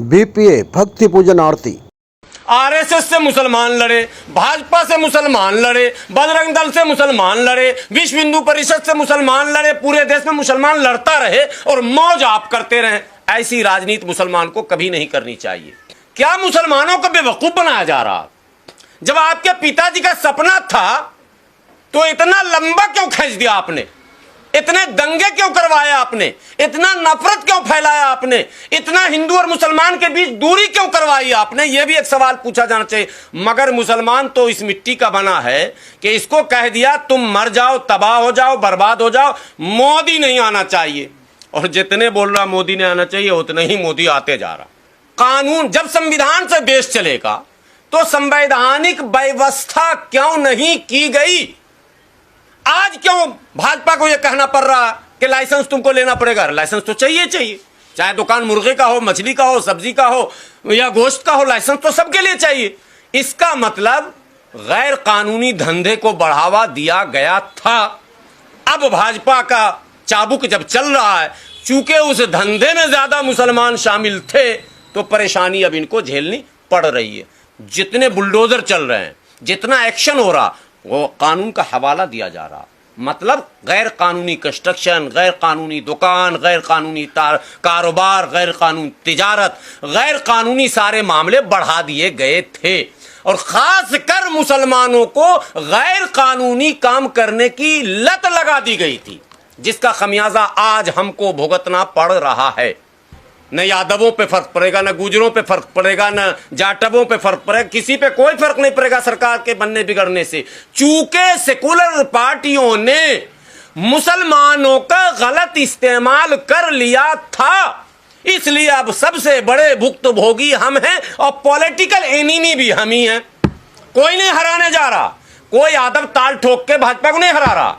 BPA भक्ति पूजन आरती। RSS से मुसलमान लड़े, भाजपा से मुसलमान लड़े, बजरंग दल से मुसलमान लड़े, विश्व हिंदू परिषद से मुसलमान लड़े, पूरे देश में मुसलमान लड़ता रहे और मौज आप करते रहे। ऐसी राजनीति मुसलमान को कभी नहीं करनी चाहिए। क्या मुसलमानों को बेवकूफ बनाया जा रहा? जब आपके पिताजी का सपना था तो इतना लंबा क्यों खींच दिया आपने? इतने दंगे क्यों करवाए आपने? इतना नफरत क्यों फैलाया आपने? इतना हिंदू और मुसलमान के बीच दूरी क्यों करवाई आपने? यह भी एक सवाल पूछा जाना चाहिए। मगर मुसलमान तो इस मिट्टी का बना है कि इसको कह दिया तुम मर जाओ, तबाह हो जाओ, बर्बाद हो जाओ, मोदी नहीं आना चाहिए। और जितने बोल रहा मोदी ने आना चाहिए उतने ही मोदी आते जा रहा। कानून, जब संविधान से देश चलेगा तो संवैधानिक व्यवस्था क्यों नहीं की गई? आज क्यों भाजपा को यह कहना पड़ रहा कि लाइसेंस तुमको लेना पड़ेगा? लाइसेंस तो चाहिए, चाहे दुकान मुर्गे का हो, मछली का हो, सब्जी का हो या गोश्त का हो, लाइसेंस तो सबके लिए चाहिए। इसका मतलब गैर कानूनी धंधे को बढ़ावा दिया गया था। अब भाजपा का चाबुक जब चल रहा है, चूंकि उस धंधे में ज्यादा मुसलमान शामिल थे तो परेशानी अब इनको झेलनी पड़ रही है। जितने बुलडोजर चल रहे हैं, जितना एक्शन हो रहा, वो कानून का हवाला दिया जा रहा। मतलब गैर कानूनी कंस्ट्रक्शन, गैर कानूनी दुकान, गैर कानूनी कारोबार, गैर कानूनी तिजारत, गैर कानूनी सारे मामले बढ़ा दिए गए थे। और खास कर मुसलमानों को गैर कानूनी काम करने की लत लगा दी गई थी, जिसका खमियाजा आज हमको भुगतना पड़ रहा है। न यादवों पे फर्क पड़ेगा, न गुजरों पे फर्क पड़ेगा, न जाटवों पे फर्क पड़ेगा, किसी पे कोई फर्क नहीं पड़ेगा सरकार के बनने बिगड़ने से। चूंकि सेकुलर पार्टियों ने मुसलमानों का गलत इस्तेमाल कर लिया था, इसलिए अब सबसे बड़े भुक्तभोगी हम हैं और पॉलिटिकल एनिमी भी हम ही हैं। कोई नहीं हराने जा रहा। कोई यादव ताल ठोक के भाजपा को नहीं हरा रहा,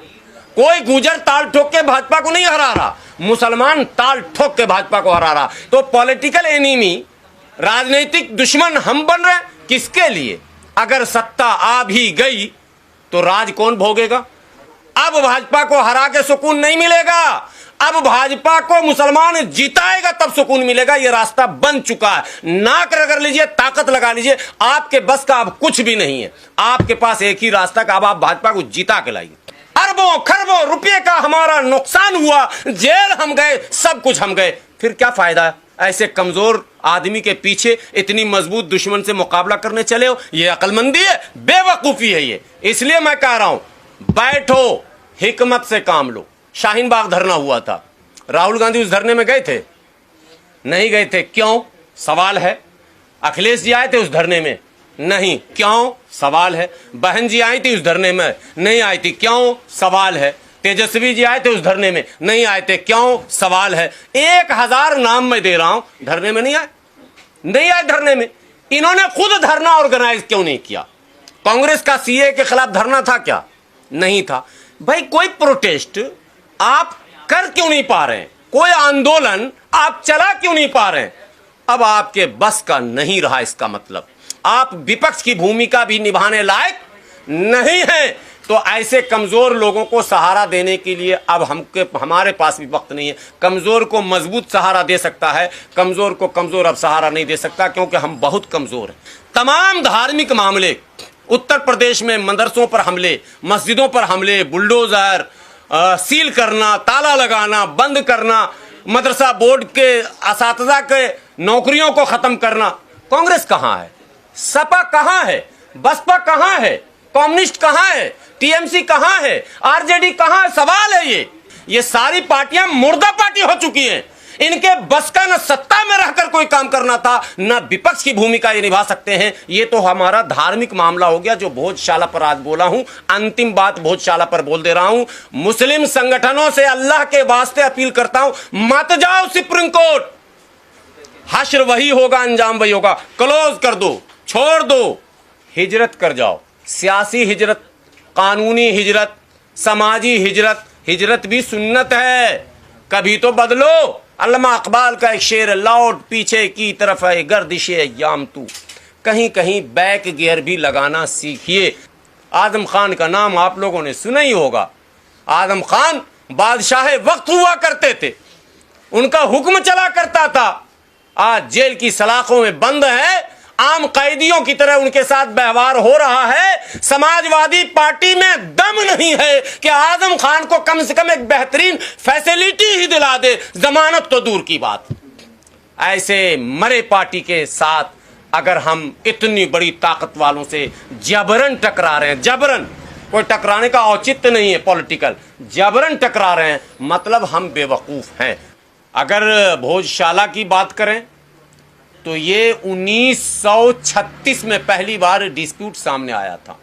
कोई गुजर ताल ठोक के भाजपा को नहीं हरा रहा, मुसलमान ताल ठोक के भाजपा को हरा रहा। तो पॉलिटिकल एनिमी, राजनीतिक दुश्मन हम बन रहे। किसके लिए? अगर सत्ता आ भी गई तो राज कौन भोगेगा? अब भाजपा को हरा के सुकून नहीं मिलेगा। अब भाजपा को मुसलमान जिताएगा तब सुकून मिलेगा। यह रास्ता बन चुका है। नाक रगड़ लीजिए, ताकत लगा लीजिए, आपके बस का अब कुछ भी नहीं है। आपके पास एक ही रास्ता का, अब आप भाजपा को जिता के लाइए। अरबों खरबों रुपये का हमारा नुकसान हुआ, जेल हम गए, सब कुछ हम गए, फिर क्या फायदा? ऐसे कमजोर आदमी के पीछे इतनी मजबूत दुश्मन से मुकाबला करने चले हो? ये अकलमंदी है? बेवकूफी है ये। इसलिए मैं कह रहा हूं, बैठो, हिकमत से काम लो। शाहीन बाग धरना हुआ था, राहुल गांधी उस धरने में गए थे? नहीं गए थे। क्यों? सवाल है। अखिलेश जी आए थे उस धरने में? नहीं। क्यों? सवाल है। बहन जी आई थी उस धरने में? नहीं आई थी। क्यों? सवाल है। तेजस्वी जी आए थे उस धरने में? नहीं आए थे। क्यों? सवाल है। 1000 नाम मैं दे रहा हूं, धरने में नहीं आए। नहीं आए धरने में। इन्होंने खुद धरना ऑर्गेनाइज क्यों नहीं किया? कांग्रेस का सीए के खिलाफ धरना था क्या? नहीं था। भाई कोई प्रोटेस्ट आप कर क्यों नहीं पा रहे हैं? कोई आंदोलन आप चला क्यों नहीं पा रहे हैं? अब आपके बस का नहीं रहा। इसका मतलब आप विपक्ष की भूमिका भी निभाने लायक नहीं है। तो ऐसे कमजोर लोगों को सहारा देने के लिए अब हमारे पास भी वक्त नहीं है। कमजोर को मजबूत सहारा दे सकता है, कमजोर को कमजोर अब सहारा नहीं दे सकता, क्योंकि हम बहुत कमजोर हैं। तमाम धार्मिक मामले, उत्तर प्रदेश में मदरसों पर हमले, मस्जिदों पर हमले, बुलडोजर, सील करना, ताला लगाना, बंद करना, मदरसा बोर्ड के असातिज़ा के नौकरियों को खत्म करना। कांग्रेस कहां है? सपा कहां है? बसपा कहां है? कम्युनिस्ट कहां है? टीएमसी कहां है? आरजेडी कहां है? सवाल है ये सारी पार्टियां मुर्दा पार्टी हो चुकी हैं। इनके बस का न सत्ता में रहकर कोई काम करना था, न विपक्ष की भूमिका ये निभा सकते हैं। ये तो हमारा धार्मिक मामला हो गया, जो भोजशाला पर आज बोला हूं। अंतिम बात भोजशाला पर बोल दे रहा हूं। मुस्लिम संगठनों से अल्लाह के वास्ते अपील करता हूं, मत जाओ सुप्रीम कोर्ट। हश्र वही होगा, अंजाम वही होगा। क्लोज कर दो, छोड़ दो, हिजरत कर जाओ। सियासी हिजरत, कानूनी हिजरत, समाजी हिजरत। हिजरत भी सुन्नत है, कभी तो बदलो। अल्लामा इकबाल का एक शेर, लौट पीछे की तरफ है गर्दिशे अय्याम तू। कहीं कहीं बैक गियर भी लगाना सीखिए। आजम खान का नाम आप लोगों ने सुना ही होगा। आजम खान बादशाह वक्त हुआ करते थे, उनका हुक्म चला करता था। आज जेल की सलाखों में बंद है, आम कैदियों की तरह उनके साथ व्यवहार हो रहा है। समाजवादी पार्टी में दम नहीं है कि आजम खान को कम से कम एक बेहतरीन फैसिलिटी ही दिला दे, जमानत तो दूर की बात। ऐसे मरे पार्टी के साथ अगर हम इतनी बड़ी ताकत वालों से जबरन टकरा रहे हैं, जबरन, कोई टकराने का औचित्य नहीं है पॉलिटिकल, जबरन टकरा रहे हैं, मतलब हम बेवकूफ हैं। अगर भोजशाला की बात करें तो ये 1936 में पहली बार डिस्प्यूट सामने आया था।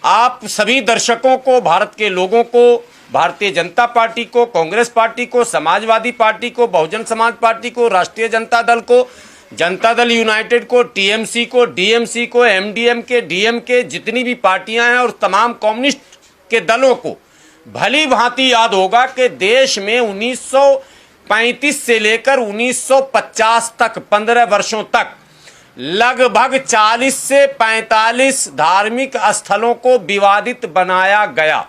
आप सभी दर्शकों को, भारत के लोगों को, भारतीय जनता पार्टी को, कांग्रेस पार्टी को, समाजवादी पार्टी को, बहुजन समाज पार्टी को, राष्ट्रीय जनता दल को, जनता दल यूनाइटेड को, टीएमसी को, डीएमसी को, एमडीएम के, डीएम के, जितनी भी पार्टियां हैं और तमाम कम्युनिस्ट के दलों को भली भांति याद होगा कि देश में 1935 से लेकर 1950 तक 15 वर्षों तक लगभग 40 से 45 धार्मिक स्थलों को विवादित बनाया गया।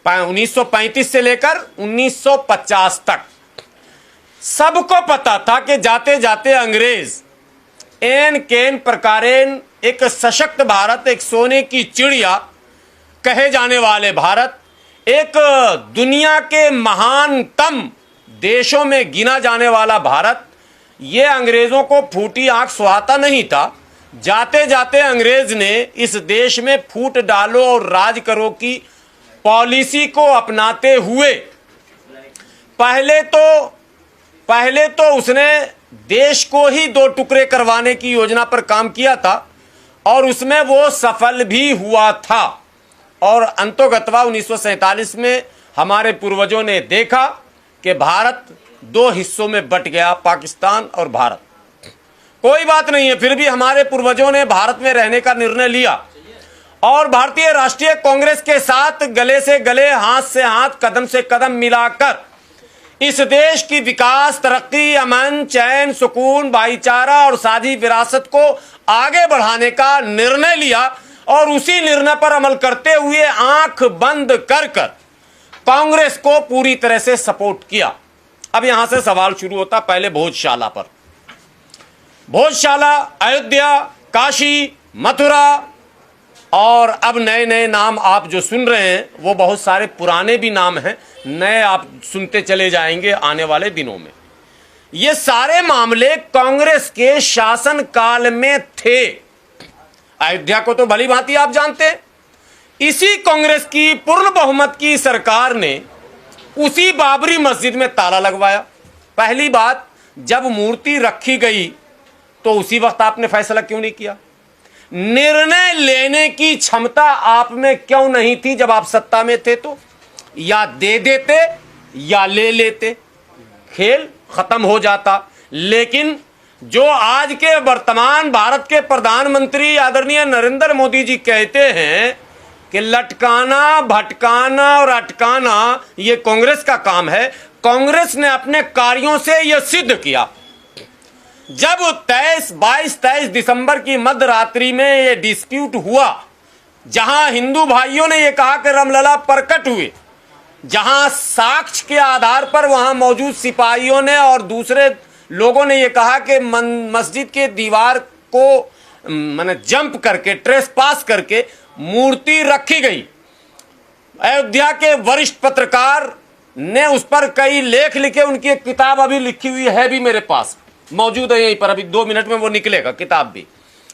1935 से लेकर 1950 तक सबको पता था कि जाते जाते अंग्रेज एन केन प्रकारेण एक सशक्त भारत, एक सोने की चिड़िया कहे जाने वाले भारत, एक दुनिया के महानतम देशों में गिना जाने वाला भारत, ये अंग्रेजों को फूटी आंख सुहाता नहीं था। जाते जाते अंग्रेज ने इस देश में फूट डालो और राज करो की पॉलिसी को अपनाते हुए पहले तो उसने देश को ही दो टुकड़े करवाने की योजना पर काम किया था और उसमें वो सफल भी हुआ था। और अंतोगत्वा 1947 में हमारे पूर्वजों ने देखा कि भारत दो हिस्सों में बट गया, पाकिस्तान और भारत। कोई बात नहीं है, फिर भी हमारे पूर्वजों ने भारत में रहने का निर्णय लिया और भारतीय राष्ट्रीय कांग्रेस के साथ गले से गले, हाथ से हाथ, कदम से कदम मिलाकर इस देश की विकास, तरक्की, अमन, चैन, सुकून, भाईचारा और साझी विरासत को आगे बढ़ाने का निर्णय लिया और उसी निर्णय पर अमल करते हुए आंख बंद कर कांग्रेस को पूरी तरह से सपोर्ट किया। अब यहां से सवाल शुरू होता पहले भोजशाला पर। भोजशाला, अयोध्या, काशी, मथुरा और अब नए नए नाम आप जो सुन रहे हैं वो बहुत सारे पुराने भी नाम हैं, नए आप सुनते चले जाएंगे आने वाले दिनों में। ये सारे मामले कांग्रेस के शासन काल में थे। अयोध्या को तो भली भांति आप जानते हैं। इसी कांग्रेस की पूर्ण बहुमत की सरकार ने उसी बाबरी मस्जिद में ताला लगवाया। पहली बात, जब मूर्ति रखी गई तो उसी वक्त आपने फैसला क्यों नहीं किया? निर्णय लेने की क्षमता आप में क्यों नहीं थी जब आप सत्ता में थे? तो या दे देते या ले लेते, खेल खत्म हो जाता। लेकिन जो आज के वर्तमान भारत के प्रधानमंत्री आदरणीय नरेंद्र मोदी जी कहते हैं कि लटकाना, भटकाना और अटकाना ये कांग्रेस का काम है, कांग्रेस ने अपने कार्यों से यह सिद्ध किया। जब 22-23 दिसंबर की मध्य रात्रि में यह डिस्प्यूट हुआ, जहां हिंदू भाइयों ने यह कहा कि रामलला प्रकट हुए, जहां साक्ष्य के आधार पर वहां मौजूद सिपाहियों ने और दूसरे लोगों ने यह कहा कि मस्जिद के दीवार को माने जंप करके, ट्रेस पास करके मूर्ति रखी गई। अयोध्या के वरिष्ठ पत्रकार ने उस पर कई लेख लिखे, उनकी एक किताब अभी लिखी हुई है, भी मेरे पास मौजूद है यहीं पर, अभी 2 मिनट में वो निकलेगा किताब भी।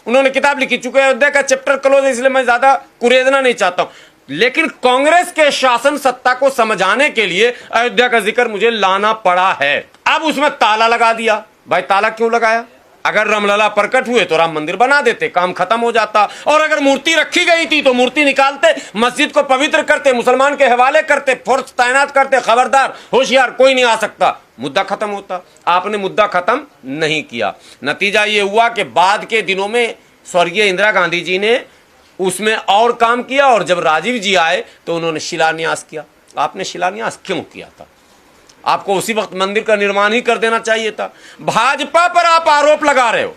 उन्होंने किताब लिखी, चूंकि अयोध्या का चैप्टर क्लोज है इसलिए मैं ज्यादा कुरेदना नहीं चाहता हूं, लेकिन कांग्रेस के शासन सत्ता को समझाने के लिए अयोध्या का जिक्र मुझे लाना पड़ा है। अब उसमें ताला लगा दिया। भाई ताला क्यों लगाया? अगर रामलला प्रकट हुए तो राम मंदिर बना देते, काम खत्म हो जाता। और अगर मूर्ति रखी गई थी तो मूर्ति निकालते, मस्जिद को पवित्र करते, मुसलमान के हवाले करते, फोर्स तैनात करते, खबरदार, होशियार, कोई नहीं आ सकता, मुद्दा खत्म होता। आपने मुद्दा खत्म नहीं किया। नतीजा ये हुआ कि बाद के दिनों में स्वर्गीय इंदिरा गांधी जी ने उसमें और काम किया और जब राजीव जी आए तो उन्होंने शिलान्यास किया। आपने शिलान्यास क्यों किया था? आपको उसी वक्त मंदिर का निर्माण ही कर देना चाहिए था। भाजपा पर आप आरोप लगा रहे हो।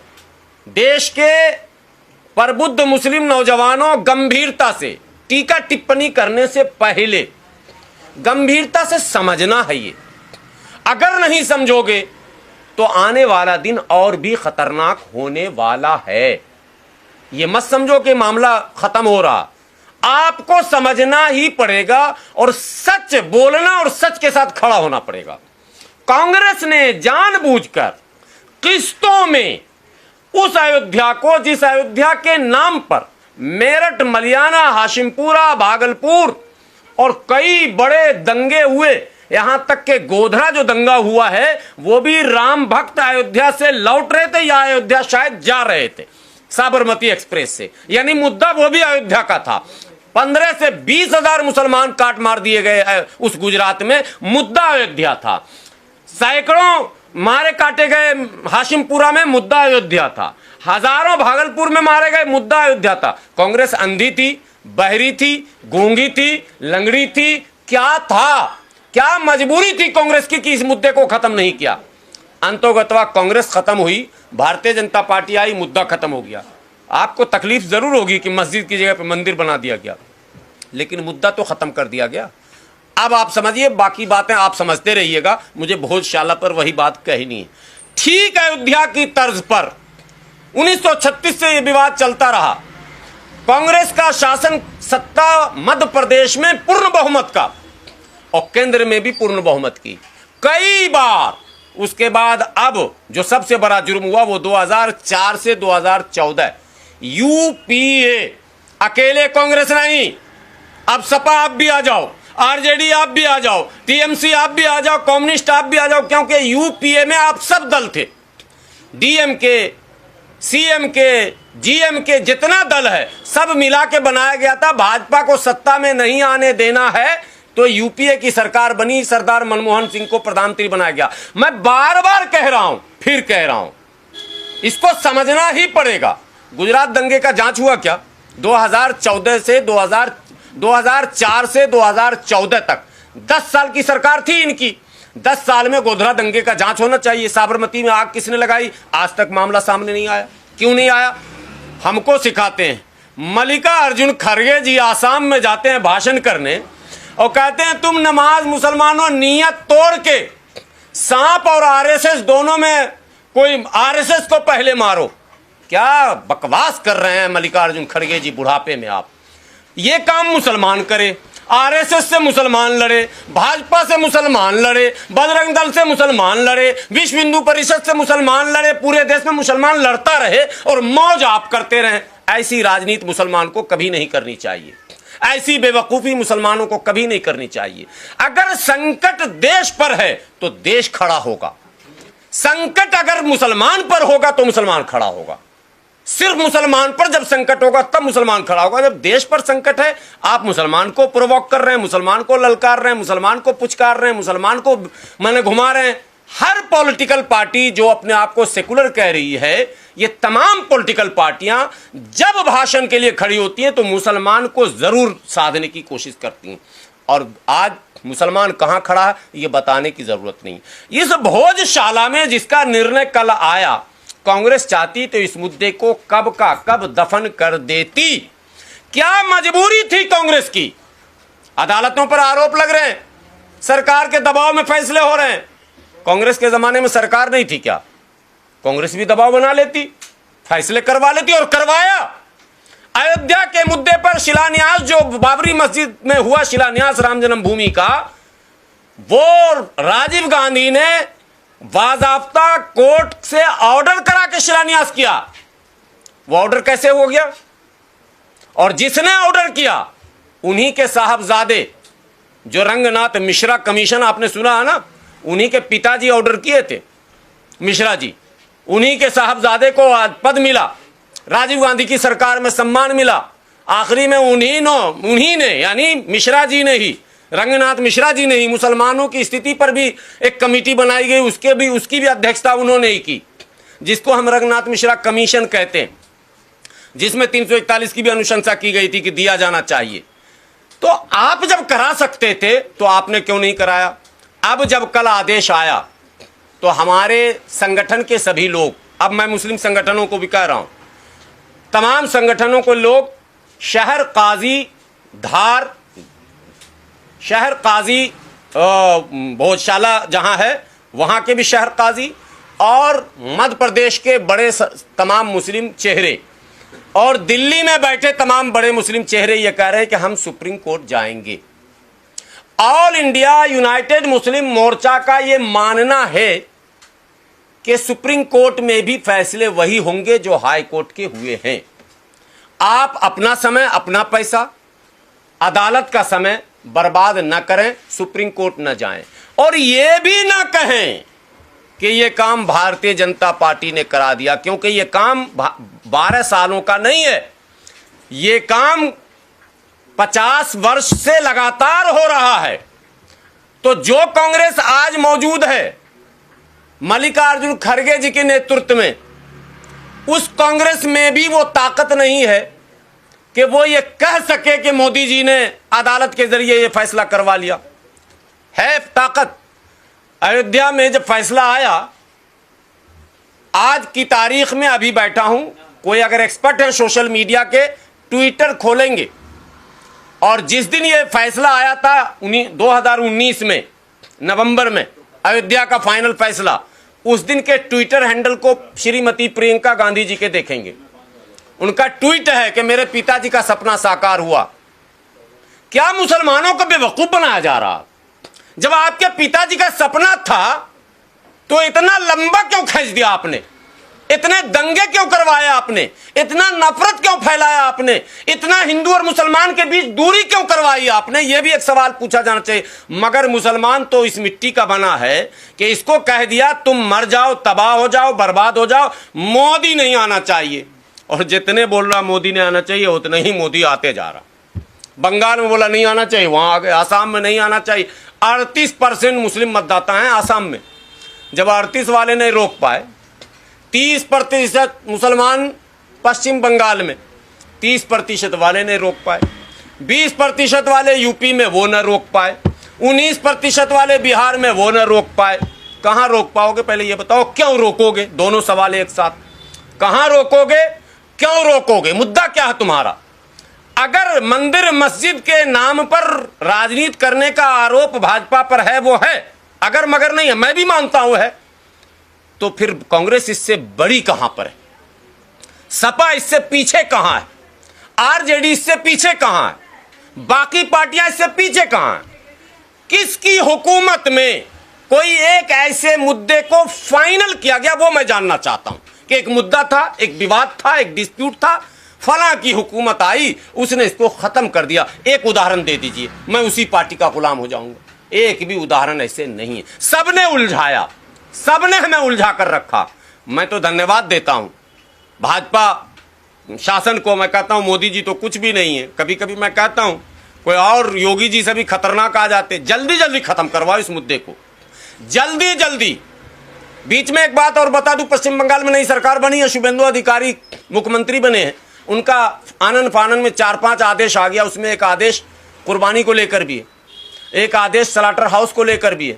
देश के प्रबुद्ध मुस्लिम नौजवानों, गंभीरता से टीका टिप्पणी करने से पहले गंभीरता से समझना है ये। अगर नहीं समझोगे तो आने वाला दिन और भी खतरनाक होने वाला है। ये मत समझो कि मामला खत्म हो रहा, आपको समझना ही पड़ेगा और सच बोलना और सच के साथ खड़ा होना पड़ेगा। कांग्रेस ने जानबूझकर किस्तों में उस अयोध्या को, जिस अयोध्या के नाम पर मेरठ, मलियाना, हाशिमपुरा, भागलपुर और कई बड़े दंगे हुए, यहां तक के गोधरा जो दंगा हुआ है वो भी राम भक्त अयोध्या से लौट रहे थे या अयोध्या शायद जा रहे थे साबरमती एक्सप्रेस से, यानी मुद्दा वो भी अयोध्या का था। 15 से 20 हजार मुसलमान काट मार दिए गए उस गुजरात में, मुद्दा अयोध्या था। सैकड़ों मारे काटे गए हाशिमपुरा में, मुद्दा अयोध्या था। हजारों भागलपुर में मारे गए, मुद्दा अयोध्या था। कांग्रेस अंधी थी, बहरी थी, गूंगी थी, लंगड़ी थी, क्या था? क्या मजबूरी थी कांग्रेस की कि इस मुद्दे को खत्म नहीं किया? अंतोगत्वा कांग्रेस खत्म हुई, भारतीय जनता पार्टी आई, मुद्दा खत्म हो गया। आपको तकलीफ जरूर होगी कि मस्जिद की जगह पर मंदिर बना दिया गया, लेकिन मुद्दा तो खत्म कर दिया गया। अब आप समझिए, बाकी बातें आप समझते रहिएगा, मुझे भोजशाला पर वही बात कहनी है। ठीक अयोध्या की तर्ज पर 1936 से यह विवाद चलता रहा। कांग्रेस का शासन सत्ता मध्य प्रदेश में पूर्ण बहुमत का और केंद्र में भी पूर्ण बहुमत की कई बार। उसके बाद अब जो सबसे बड़ा जुर्म हुआ वो 2004 से 2014 यूपीए, अकेले कांग्रेस नहीं, अब सपा आप भी आ जाओ, आरजेडी आप भी आ जाओ, टीएमसी आप भी आ जाओ, कम्युनिस्ट आप भी आ जाओ, क्योंकि यूपीए में आप सब दल थे। डीएमके, सीएमके, जीएमके, जितना दल है सब मिला के बनाया गया था। भाजपा को सत्ता में नहीं आने देना है तो यूपीए की सरकार बनी, सरदार मनमोहन सिंह को प्रधानमंत्री बनाया गया। मैं बार बार कह रहा हूं, फिर कह रहा हूं, इसको समझना ही पड़ेगा। गुजरात दंगे का जांच हुआ क्या? 2004 से 2014 तक 10 साल की सरकार थी इनकी। 10 साल में गोधरा दंगे का जांच होना चाहिए। साबरमती में आग किसने लगाई? आज तक मामला सामने नहीं आया। क्यों नहीं आया? हमको सिखाते हैं। मल्लिकार्जुन खड़गे जी आसाम में जाते हैं भाषण करने और कहते हैं तुम नमाज मुसलमानों नियत तोड़ के सांप और आरएसएस दोनों में कोई आरएसएस को पहले मारो। क्या बकवास कर रहे हैं मल्लिकार्जुन खड़गे जी बुढ़ापे में? आप ये काम मुसलमान करे, आरएसएस से मुसलमान लड़े, भाजपा से मुसलमान लड़े, बजरंग दल से मुसलमान लड़े, विश्व हिंदू परिषद से मुसलमान लड़े, पूरे देश में मुसलमान लड़ता रहे और मौज आप करते रहे। ऐसी राजनीति मुसलमान को कभी नहीं करनी चाहिए। ऐसी बेवकूफी मुसलमानों को कभी नहीं करनी चाहिए। अगर संकट देश पर है तो देश खड़ा होगा, संकट अगर मुसलमान पर होगा तो मुसलमान खड़ा होगा। सिर्फ मुसलमान पर जब संकट होगा तब मुसलमान खड़ा होगा। जब देश पर संकट है, आप मुसलमान को प्रोवोक कर रहे हैं, मुसलमान को ललकार रहे हैं, मुसलमान को पुचकार रहे हैं, मुसलमान को माने घुमा रहे हैं। हर पॉलिटिकल पार्टी जो अपने आप को सेकुलर कह रही है, ये तमाम पॉलिटिकल पार्टियां जब भाषण के लिए खड़ी होती हैं तो मुसलमान को जरूर साधने की कोशिश करती हैं। और आज मुसलमान कहां खड़ा है ये बताने की जरूरत नहीं। इस भोजशाला में जिसका निर्णय कल आया, कांग्रेस चाहती तो इस मुद्दे को कब का कब दफन कर देती। क्या मजबूरी थी कांग्रेस की? अदालतों पर आरोप लग रहे हैं, सरकार के दबाव में फैसले हो रहे हैं। कांग्रेस के जमाने में सरकार नहीं थी क्या? कांग्रेस भी दबाव बना लेती, फैसले करवा लेती और करवाया। अयोध्या के मुद्दे पर शिलान्यास, जो बाबरी मस्जिद में हुआ शिलान्यास राम जन्मभूमि का, वो राजीव गांधी ने बाज़ाब्ता कोर्ट से ऑर्डर करा के शिलान्यास किया। वो ऑर्डर कैसे हो गया? और जिसने ऑर्डर किया उन्हीं के साहबजादे, जो रंगनाथ मिश्रा कमीशन आपने सुना है ना, उन्हीं के पिताजी ऑर्डर किए थे, मिश्रा जी। उन्हीं के साहबजादे को आज पद मिला, राजीव गांधी की सरकार में सम्मान मिला। आखिरी में उन्हीं ने यानी मिश्रा जी ने ही, रंगनाथ मिश्रा जी ने ही मुसलमानों की स्थिति पर भी एक कमेटी बनाई गई, उसकी भी अध्यक्षता उन्होंने ही की, जिसको हम रंगनाथ मिश्रा कमीशन कहते हैं, जिसमें 341 की भी अनुशंसा की गई थी कि दिया जाना चाहिए। तो आप जब करा सकते थे तो आपने क्यों नहीं कराया? अब जब कल आदेश आया तो हमारे संगठन के सभी लोग, अब मैं मुस्लिम संगठनों को भी कह रहा हूं, तमाम संगठनों को लोग, शहर काजी धार, शहर काजी भोजशाला जहां है वहां के भी शहर काजी और मध्य प्रदेश के बड़े तमाम मुस्लिम चेहरे और दिल्ली में बैठे तमाम बड़े मुस्लिम चेहरे ये कह रहे हैं कि हम सुप्रीम कोर्ट जाएंगे। ऑल इंडिया यूनाइटेड मुस्लिम मोर्चा का ये मानना है कि सुप्रीम कोर्ट में भी फैसले वही होंगे जो हाई कोर्ट के हुए हैं। आप अपना समय, अपना पैसा, अदालत का समय बर्बाद न करें, सुप्रीम कोर्ट न जाएं और ये भी ना कहें कि ये काम भारतीय जनता पार्टी ने करा दिया, क्योंकि ये काम 12 सालों का नहीं है, ये काम 50 वर्ष से लगातार हो रहा है। तो जो कांग्रेस आज मौजूद है मल्लिकार्जुन खड़गे जी के नेतृत्व में, उस कांग्रेस में भी वो ताकत नहीं है कि वो ये कह सके कि मोदी जी ने अदालत के जरिए ये फैसला करवा लिया। है ताकत। अयोध्या में जब फैसला आया, आज की तारीख में अभी बैठा हूं, कोई अगर एक्सपर्ट है सोशल मीडिया के, ट्विटर खोलेंगे और जिस दिन ये फैसला आया था 2019 में नवंबर में अयोध्या का फाइनल फैसला, उस दिन के ट्विटर हैंडल को श्रीमती प्रियंका गांधी जी के देखेंगे। उनका ट्वीट है कि मेरे पिताजी का सपना साकार हुआ। क्या मुसलमानों को बेवकूफ बनाया जा रहा? जब आपके पिताजी का सपना था तो इतना लंबा क्यों खींच दिया आपने? इतने दंगे क्यों करवाए आपने? इतना नफरत क्यों फैलाया आपने? इतना हिंदू और मुसलमान के बीच दूरी क्यों करवाई आपने? यह भी एक सवाल पूछा जाना चाहिए। मगर मुसलमान तो इस मिट्टी का बना है कि इसको कह दिया तुम मर जाओ, तबाह हो जाओ, बर्बाद हो जाओ, मोदी नहीं आना चाहिए। और जितने बोल रहा मोदी ने आना चाहिए उतने ही मोदी आते जा रहा। बंगाल में बोला नहीं आना चाहिए, वहां आ गए। आसाम में नहीं आना चाहिए। 38% मुस्लिम मतदाता हैं आसाम में। जब 38 वाले नहीं रोक पाए, 30% मुसलमान पश्चिम बंगाल में, 30% वाले नहीं रोक पाए, 20% वाले यूपी में वो न रोक पाए, 19% वाले बिहार में वो न रोक पाए। कहां रोक पाओगे पहले ये बताओ? क्यों रोकोगे? दोनों सवाल एक साथ। कहां रोकोगे, क्यों रोकोगे? मुद्दा क्या है तुम्हारा? अगर मंदिर मस्जिद के नाम पर राजनीति करने का आरोप भाजपा पर है, वो है, अगर मगर नहीं है, मैं भी मानता हूं है, तो फिर कांग्रेस इससे बड़ी कहां पर है? सपा इससे पीछे कहां है? आरजेडी इससे पीछे कहां है? बाकी पार्टियां इससे पीछे कहां है? किसकी हुकूमत में कोई एक ऐसे मुद्दे को फाइनल किया गया, वो मैं जानना चाहता हूं कि एक मुद्दा था, एक विवाद था, एक डिस्प्यूट था, फला की हुकूमत आई, उसने इसको खत्म कर दिया। एक उदाहरण दे दीजिए, मैं उसी पार्टी का गुलाम हो जाऊंगा। एक भी उदाहरण ऐसे नहीं है। सबने उलझाया, सबने हमें उलझा कर रखा। मैं तो धन्यवाद देता हूं भाजपा शासन को। मैं कहता हूं मोदी जी तो कुछ भी नहीं है। कभी कभी मैं कहता हूं कोई और योगी जी से भी खतरनाक आ जाते। जल्दी जल्दी खत्म करवाओ इस मुद्दे को, जल्दी जल्दी। बीच में एक बात और बता दूं, पश्चिम बंगाल में नई सरकार बनी है, शुभेंदु अधिकारी मुख्यमंत्री बने हैं। उनका आनन फानन में 4-5 आदेश आ गया। उसमें एक आदेश कुर्बानी को लेकर भी है, एक आदेश स्लाटर हाउस को लेकर भी है,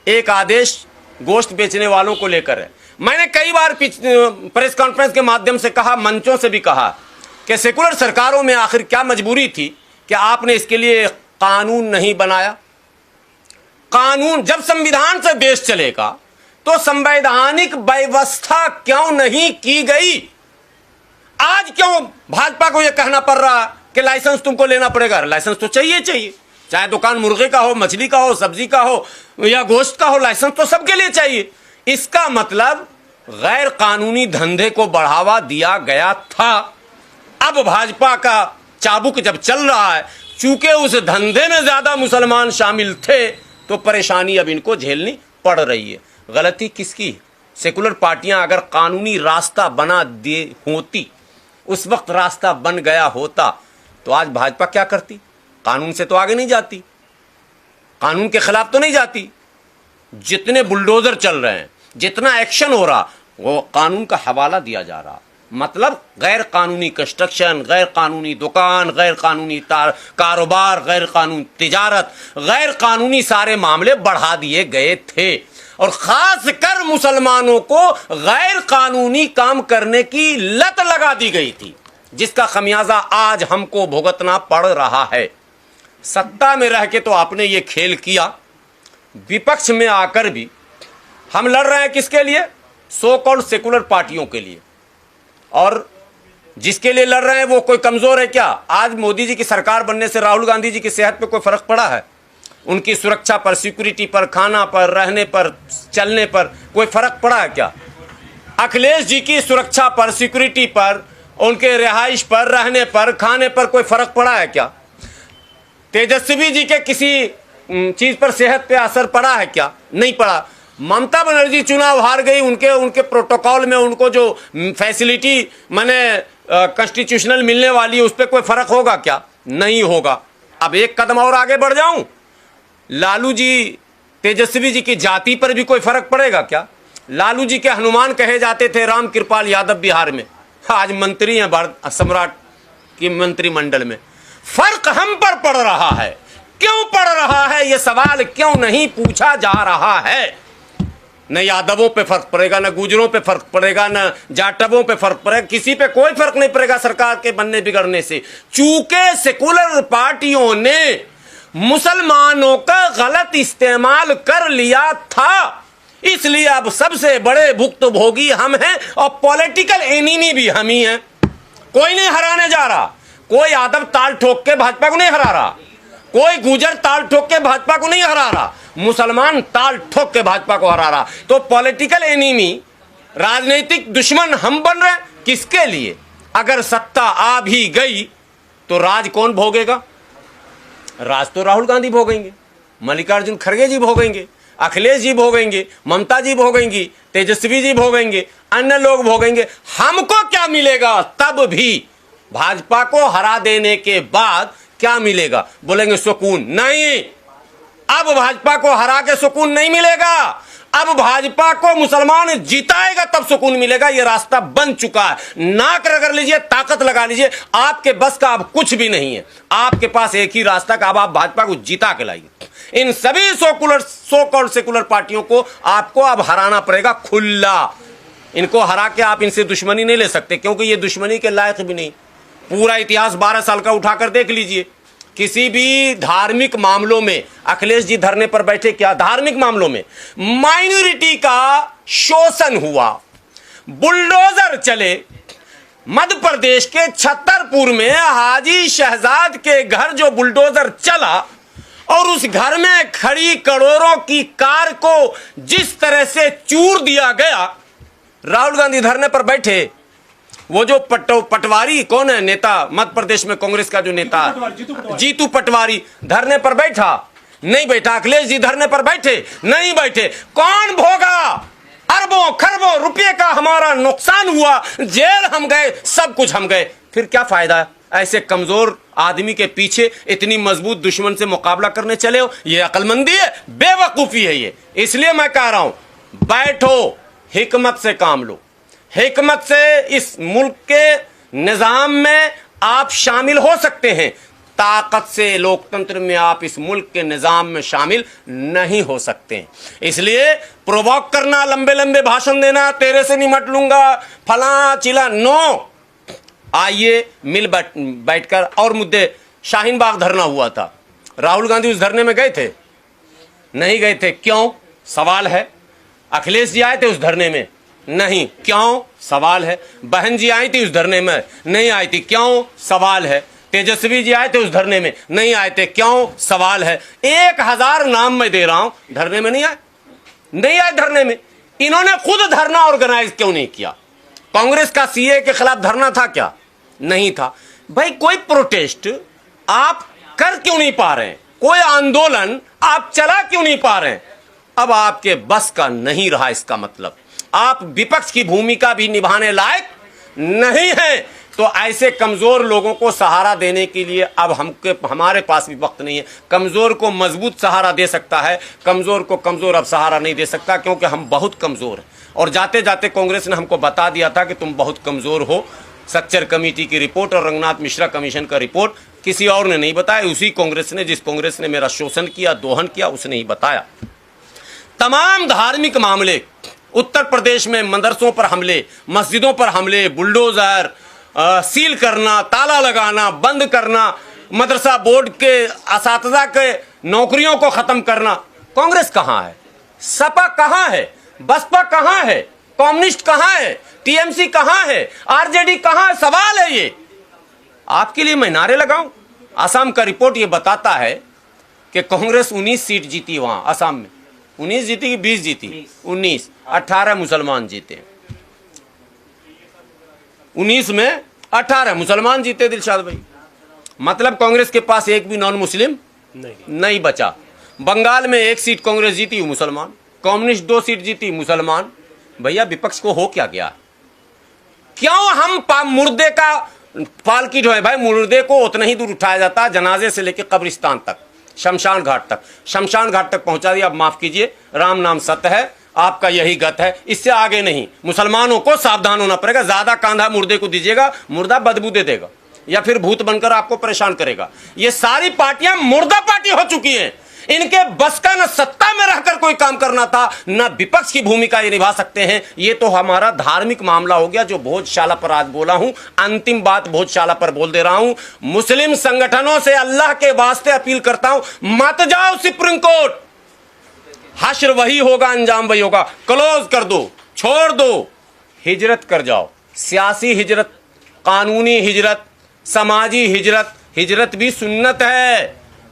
एक आदेश गोश्त बेचने वालों को लेकर है। मैंने कई बार प्रेस कॉन्फ्रेंस के माध्यम से कहा, मंचों से भी कहा कि सेकुलर सरकारों में आखिर क्या मजबूरी थी कि आपने इसके लिए कानून नहीं बनाया? कानून, जब संविधान से देश चलेगा तो संवैधानिक व्यवस्था क्यों नहीं की गई? आज क्यों भाजपा को यह कहना पड़ रहा कि लाइसेंस तुमको लेना पड़ेगा? लाइसेंस तो चाहिए चाहिए, चाहे दुकान मुर्गे का हो, मछली का हो, सब्जी का हो या गोश्त का हो, लाइसेंस तो सबके लिए चाहिए। इसका मतलब गैर कानूनी धंधे को बढ़ावा दिया गया था। अब भाजपा का चाबुक जब चल रहा है, चूंकि उस धंधे में ज्यादा मुसलमान शामिल थे, तो परेशानी अब इनको झेलनी पड़ रही है। गलती किसकी? सेकुलर पार्टियां अगर कानूनी रास्ता बना दे होती, उस वक्त रास्ता बन गया होता, तो आज भाजपा क्या करती? कानून से तो आगे नहीं जाती, कानून के खिलाफ तो नहीं जाती। जितने बुलडोजर चल रहे हैं, जितना एक्शन हो रहा, वो कानून का हवाला दिया जा रहा। मतलब गैर कानूनी कंस्ट्रक्शन, गैर कानूनी दुकान, गैर कानूनी कारोबार, गैर कानूनी तिजारत, गैर कानूनी सारे मामले बढ़ा दिए गए थे। और खास कर मुसलमानों को गैर कानूनी काम करने की लत लगा दी गई थी, जिसका खमियाजा आज हमको भुगतना पड़ रहा है। सत्ता में रह के तो आपने ये खेल किया, विपक्ष में आकर भी हम लड़ रहे हैं किसके लिए? सो कॉल्ड सेकुलर पार्टियों के लिए, और जिसके लिए लड़ रहे हैं वो कोई कमजोर है क्या? आज मोदी जी की सरकार बनने से राहुल गांधी जी की सेहत पे कोई फर्क पड़ा है? उनकी सुरक्षा पर, सिक्योरिटी पर, खाना पर, रहने पर, चलने पर कोई फर्क पड़ा है क्या? अखिलेश जी की सुरक्षा पर, सिक्योरिटी पर, उनके रिहाइश पर, रहने पर, खाने पर कोई फर्क पड़ा है क्या? तेजस्वी जी के किसी चीज पर, सेहत पे असर पड़ा है क्या? नहीं पड़ा। ममता बनर्जी चुनाव हार गई, उनके प्रोटोकॉल में उनको जो फैसिलिटी माने कॉन्स्टिट्यूशनल मिलने वाली है उस पर कोई फर्क होगा क्या? नहीं होगा। अब एक कदम और आगे बढ़ जाऊं, लालू जी, तेजस्वी जी की जाति पर भी कोई फर्क पड़ेगा क्या? लालू जी के हनुमान कहे जाते थे राम कृपाल यादव बिहार में, आज मंत्री हैं भारत सम्राट की मंत्रिमंडल में। फर्क हम पर पड़ रहा है। क्यों पड़ रहा है यह सवाल क्यों नहीं पूछा जा रहा है? न यादवों पे फर्क पड़ेगा, न गुजरों पे फर्क पड़ेगा, न जाटवों पे फर्क पड़ेगा, किसी पे कोई फर्क नहीं पड़ेगा सरकार के बनने बिगड़ने से। चूंकि सेकुलर पार्टियों ने मुसलमानों का गलत इस्तेमाल कर लिया था, इसलिए अब सबसे बड़े भुक्तभोगी हम हैं और पॉलिटिकल एनिमी भी हम ही हैं। कोई नहीं हराने जा रहा। कोई यादव ताल ठोक के भाजपा को नहीं हरा रहा, कोई गुजर ताल ठोक के भाजपा को नहीं हरा रहा, मुसलमान ताल ठोक के भाजपा को हरा रहा। तो पॉलिटिकल एनिमी, राजनीतिक दुश्मन हम बन रहे। किसके लिए? अगर सत्ता आ भी गई तो राज कौन भोगेगा? राज तो राहुल गांधी भोगेंगे, मल्लिकार्जुन खड़गे जी भोगेंगे, अखिलेश जी भोगेंगे, ममता जी भोगेंगी, तेजस्वी जी भोगेंगे, अन्य लोग भोगेंगे। हमको क्या मिलेगा? तब भी भाजपा को हरा देने के बाद क्या मिलेगा? बोलेंगे सुकून। नहीं, अब भाजपा को हरा के सुकून नहीं मिलेगा। अब भाजपा को मुसलमान जिताएगा तब सुकून मिलेगा। यह रास्ता बन चुका है। नाक रगड़ लीजिए, ताकत लगा लीजिए, आपके बस का अब कुछ भी नहीं है। आपके पास एक ही रास्ता का, अब आप भाजपा को जिता के लाइए। इन सभी सो कॉल्ड सेकुलर पार्टियों को आपको अब हराना पड़ेगा खुला। इनको हरा के आप इनसे दुश्मनी नहीं ले सकते, क्योंकि ये दुश्मनी के लायक भी नहीं। पूरा इतिहास 12 साल का उठाकर देख लीजिए। किसी भी धार्मिक मामलों में अखिलेश जी धरने पर बैठे क्या? धार्मिक मामलों में माइनॉरिटी का शोषण हुआ, बुलडोजर चले। मध्य प्रदेश के छतरपुर में हाजी शहजाद के घर जो बुलडोजर चला और उस घर में खड़ी करोड़ों की कार को जिस तरह से चूर दिया गया, राहुल गांधी धरने पर बैठे। वो जो पटवारी कौन है नेता मध्य प्रदेश में, कांग्रेस का जो नेता जीतू पटवारी, धरने पर बैठा? नहीं बैठा। अखिलेश जी धरने पर बैठे? नहीं बैठे। कौन भोगा? अरबों खरबों रुपए का हमारा नुकसान हुआ, जेल हम गए, सब कुछ हम गए। फिर क्या फायदा? ऐसे कमजोर आदमी के पीछे इतनी मजबूत दुश्मन से मुकाबला करने चले हो? ये अकलमंदी है? बेवकूफी है ये। इसलिए मैं कह रहा हूं, बैठो, हिकमत से काम लो। हिकमत से इस मुल्क के निजाम में आप शामिल हो सकते हैं। ताकत से लोकतंत्र में आप इस मुल्क के निजाम में शामिल नहीं हो सकते हैं। इसलिए प्रोवोक करना, लंबे लंबे भाषण देना, तेरे से निमट लूंगा, फला चिला, नो। आइए मिल बैठकर। और मुद्दे, शाहीन बाग धरना हुआ था, राहुल गांधी उस धरने में गए थे? नहीं गए थे। क्यों? सवाल है। अखिलेश जी आए थे उस धरने में? नहीं। क्यों? सवाल है। बहन जी आई थी उस धरने में? नहीं आई थी। क्यों? सवाल है। तेजस्वी जी आए थे उस धरने में? नहीं आए थे। क्यों? सवाल है। 1000 नाम मैं दे रहा हूं, धरने में नहीं आए। नहीं आए धरने में। इन्होंने खुद धरना ऑर्गेनाइज क्यों नहीं किया? कांग्रेस का सीए के खिलाफ धरना था क्या? नहीं था। भाई कोई प्रोटेस्ट आप कर क्यों नहीं पा रहे हैं? कोई आंदोलन आप चला क्यों नहीं पा रहे हैं? अब आपके बस का नहीं रहा। इसका मतलब आप विपक्ष की भूमिका भी निभाने लायक नहीं है। तो ऐसे कमजोर लोगों को सहारा देने के लिए अब हमारे पास भी वक्त नहीं है। कमजोर को मजबूत सहारा दे सकता है, कमजोर को कमजोर अब सहारा नहीं दे सकता, क्योंकि हम बहुत कमजोर हैं। और जाते जाते कांग्रेस ने हमको बता दिया था कि तुम बहुत कमजोर हो। सक्चर कमेटी की रिपोर्ट और रंगनाथ मिश्रा कमीशन का रिपोर्ट किसी और ने नहीं बताया। उसी कांग्रेस ने, जिस कांग्रेस ने मेरा शोषण किया, दोहन किया, उसने ही बताया। तमाम धार्मिक मामले, उत्तर प्रदेश में मदरसों पर हमले, मस्जिदों पर हमले, बुलडोजर, सील करना, ताला लगाना, बंद करना, मदरसा बोर्ड के असातिज़ा के नौकरियों को खत्म करना। कांग्रेस कहां है? सपा कहां है? बसपा कहां है? कम्युनिस्ट कहां है, टीएमसी कहां है, आरजेडी कहां है? सवाल है ये। आपके लिए मैं नारे लगाऊं? असम का रिपोर्ट ये बताता है कि कांग्रेस 19 सीट जीती वहां असम में। 19 जीती कि 20 जीती? 19। 18 मुसलमान जीते। 19 में 18 मुसलमान जीते दिलशाद भाई। मतलब कांग्रेस के पास एक भी नॉन मुस्लिम नहीं बचा। बंगाल में 1 सीट कांग्रेस जीती, मुसलमान। कम्युनिस्ट 2 सीट जीती, मुसलमान। भैया विपक्ष को हो क्या गया? क्यों हम मुर्दे का पालकी ढोए? भाई मुर्दे को उतना ही दूर उठाया जाता है, जनाजे से लेकर कब्रिस्तान तक, शमशान घाट तक। शमशान घाट तक पहुंचा दिया। अब माफ कीजिए, राम नाम सत्य है, आपका यही गत है, इससे आगे नहीं। मुसलमानों को सावधान होना पड़ेगा। ज्यादा कांधा मुर्दे को दीजिएगा, मुर्दा बदबू दे देगा या फिर भूत बनकर आपको परेशान करेगा। ये सारी पार्टियां मुर्दा पार्टी हो चुकी हैं। इनके बस का न सत्ता में रहकर कोई काम करना था, न विपक्ष की भूमिका ये निभा सकते हैं। ये तो हमारा धार्मिक मामला हो गया, जो भोजशाला पर आज बोला हूं। अंतिम बात भोजशाला पर बोल दे रहा हूं। मुस्लिम संगठनों से अल्लाह के वास्ते अपील करता हूं, मत जाओ सुप्रीम कोर्ट। हश्र वही होगा, अंजाम वही होगा। क्लोज कर दो, छोड़ दो, हिजरत कर जाओ। सियासी हिजरत, कानूनी हिजरत, समाजी हिजरत। हिजरत भी सुन्नत है,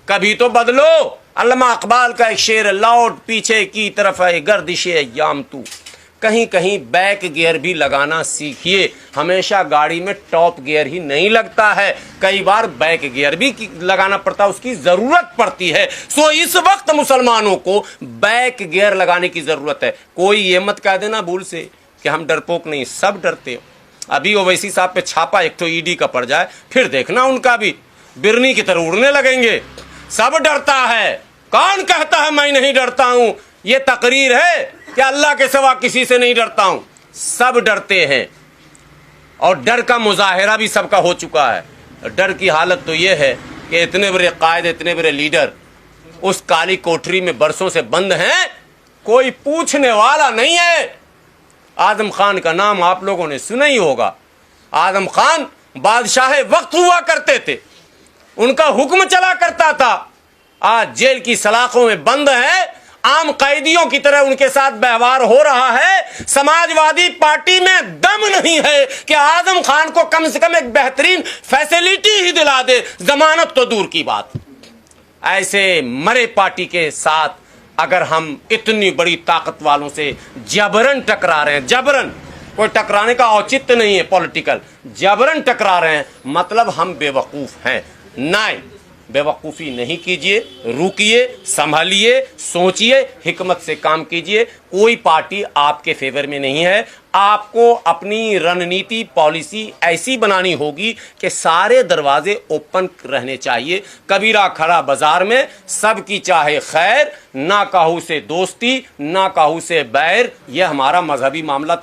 कभी तो बदलो। अल्लामा इकबाल का एक शेर, लौट पीछे की तरफ है गर्दिशे अय्याम तू। कहीं कहीं बैक गियर भी लगाना सीखिए। हमेशा गाड़ी में टॉप गियर ही नहीं लगता है, कई बार बैक गियर भी लगाना पड़ता है, उसकी जरूरत पड़ती है। सो इस वक्त मुसलमानों को बैक गियर लगाने की जरूरत है। कोई ये मत कह देना भूल से कि हम डरपोक नहीं, सब डरते हो। अभी ओवैसी साहब पे छापा एक तो ईडी का पड़ जाए, फिर देखना उनका भी बिरनी की तरह उड़ने लगेंगे। सब डरता है, कौन कहता है मैं नहीं डरता हूं? ये तकरीर है कि अल्लाह के सिवा किसी से नहीं डरता हूं। सब डरते हैं और डर का मुजाहिरा भी सबका हो चुका है। डर की हालत तो ये है कि इतने बड़े कायद, इतने बड़े लीडर उस काली कोठरी में बरसों से बंद हैं, कोई पूछने वाला नहीं है। आजम खान का नाम आप लोगों ने सुना ही होगा। आजम खान बादशाह वक्त हुआ करते थे, उनका हुक्म चला करता था। आज जेल की सलाखों में बंद है, आम कैदियों की तरह उनके साथ व्यवहार हो रहा है। समाजवादी पार्टी में दम नहीं है कि आजम खान को कम से कम एक बेहतरीन फैसिलिटी ही दिला दे, जमानत तो दूर की बात। ऐसे मरे पार्टी के साथ अगर हम इतनी बड़ी ताकत वालों से जबरन टकरा रहे हैं, जबरन, कोई टकराने का औचित्य नहीं है पॉलिटिकल, जबरन टकरा रहे हैं, मतलब हम बेवकूफ हैं। नहीं, बेवकूफ़ी नहीं कीजिए, रुकिए, संभालिए, सोचिए, हिकमत से काम कीजिए। कोई पार्टी आपके फेवर में नहीं है। आपको अपनी रणनीति, पॉलिसी ऐसी बनानी होगी कि सारे दरवाजे ओपन रहने चाहिए। कबीरा खड़ा बाजार में, सबकी चाहे खैर, ना काहू से दोस्ती, ना काहू से बैर। यह हमारा मजहबी मामला